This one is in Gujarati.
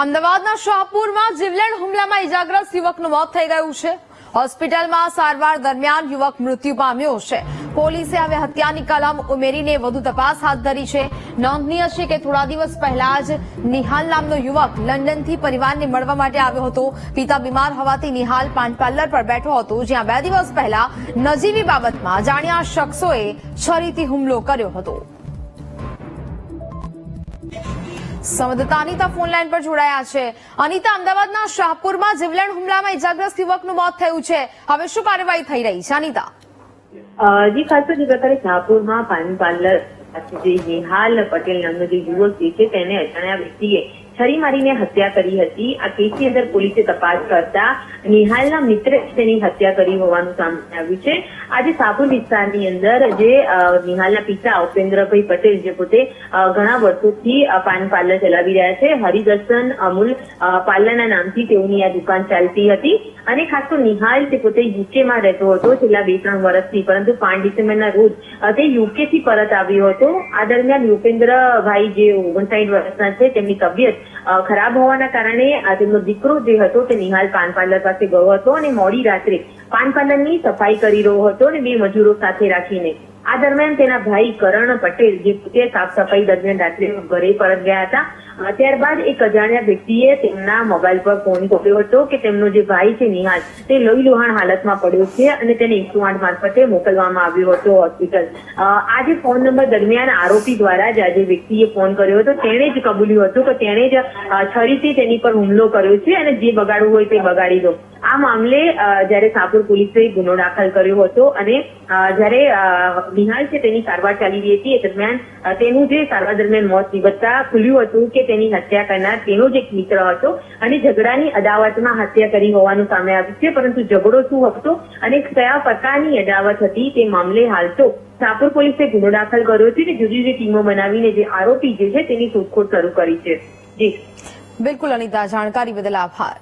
અમદાવાદના શાહપુરમાં જીવલેણ હુમલામાં ઇજાગ્રસ્ત યુવકનું મોત થઈ ગયું છે। હોસ્પિટલમાં સારવાર દરમિયાન યુવક મૃત્યુ પામ્યો છે। પોલીસે હવે હત્યાની કલમ ઉમેરીને વધુ તપાસ હાથ ધરી છે। નોંધનીય છે કે થોડા દિવસ પહેલા જ નિહાલ નામનો યુવક લંડનથી પરિવારને મળવા માટે આવ્યો હતો। પિતા બીમાર હોવાથી નિહાલ પાન પાર્લર પર બેઠો હતો, જ્યાં 2 દિવસ પહેલા નજીવી બાબતમાં અજાણ્યા શખ્સોએ છરીથી હુમલો કર્યો હતો। સંવાદદાતા અનિતા ફોનલાઈન પર જોડાયા છે। અનિતા, અમદાવાદના શાહપુરમાં જીવલેણ હુમલામાં ઇજાગ્રસ્ત યુવકનું મોત થયું છે, હવે શું કાર્યવાહી થઈ રહી છે? અનિતા જી, ખાસ તો જે પ્રકારે શાહપુરમાં પાન પાર્લર જે નિહાલ પટેલ નામનો જે યુવક છે તેને અજાણ્યા વ્યક્તિએ છરી મારીને હત્યા કરી હતી। આ કેસની અંદર પોલીસે તપાસ કરતા નિહાલના મિત્રે તેની હત્યા કરી હોવાનું સામે આવ્યું છે। આજે શાહપુર વિસ્તારની અંદર જે નિહાલના પિતા ઉપેન્દ્રભાઈ પટેલ, જે પોતે ઘણા વર્ષોથી પાન પાર્લર ચલાવી રહ્યા છે, હરિદર્શન અમૂલ પાર્લરના નામથી તેઓની આ દુકાન ચાલતી હતી। અને ખાસ તો નિહાલ તે પોતે યુકેમાં રહેતો હતો છેલ્લા 2-3 વર્ષથી, પરંતુ 5 ડિસેમ્બરના રોજ તે યુકેથી પરત આવ્યો હતો। આ દરમિયાન ઉપેન્દ્રભાઈ જે 59 વર્ષના છે, તેમની તબિયત ખરાબ હોવાના કારણે તેમનો દીકરો જે હતો તે નિહાલ પાન પાર્લર પાસે ગયો હતો અને મોડી રાત્રે પાન પાર્લરની સફાઈ કરી રહ્યો હતો અને 2 મજૂરો સાથે રાખીને આ દરમિયાન તેના ભાઈ કરણ પટેલ, જે પોતે સાફ સફાઈ દરમિયાન રાત્રે ઘરે પરત ગયા હતા, ત્યારબાદ એક અજાણ્યા વ્યક્તિએ તેમના મોબાઈલ પર ફોન કર્યો હતો કે તેમનો જે ભાઈ છે નિહાલ તે લોહીલુહાણ હાલતમાં પડ્યો છે અને તેને 108 મારફતે મોકલવામાં આવ્યો હતો હોસ્પિટલ। આ જે ફોન નંબર દરમિયાન આરોપી દ્વારા જે વ્યક્તિએ ફોન કર્યો હતો તેણે જ કબૂલ્યું હતું કે તેણે જ છરીથી તેની પર હુમલો કર્યો છે અને જે બગાડવું હોય તે બગાડી દો। આ મામલે જયારે શાહપુર પોલીસે ગુનો દાખલ કર્યો હતો અને જયારે નિહાલ છે તેની સારવાર ચાલી રહી હતી, એ દરમિયાન તેનું જે સારવાર દરમિયાન મોત નિપજતા ખુલ્યું હતું કે તેની હત્યા કરનાર તેનો જ એક મિત્ર હતો અને ઝઘડાની અદાવતમાં હત્યા કરી હોવાનું સામે આવ્યું છે। પરંતુ ઝઘડો શું હતો અને કયા પ્રકારની અદાવત હતી તે મામલે હાલ તો શાહપુર પોલીસે ગુનો દાખલ કર્યો છે અને જુદી જુદી ટીમો બનાવીને જે આરોપી જે છે તેની શોધખોળ શરૂ કરી છે। જી બિલકુલ અનિતા, જાણકારી બદલ આભાર।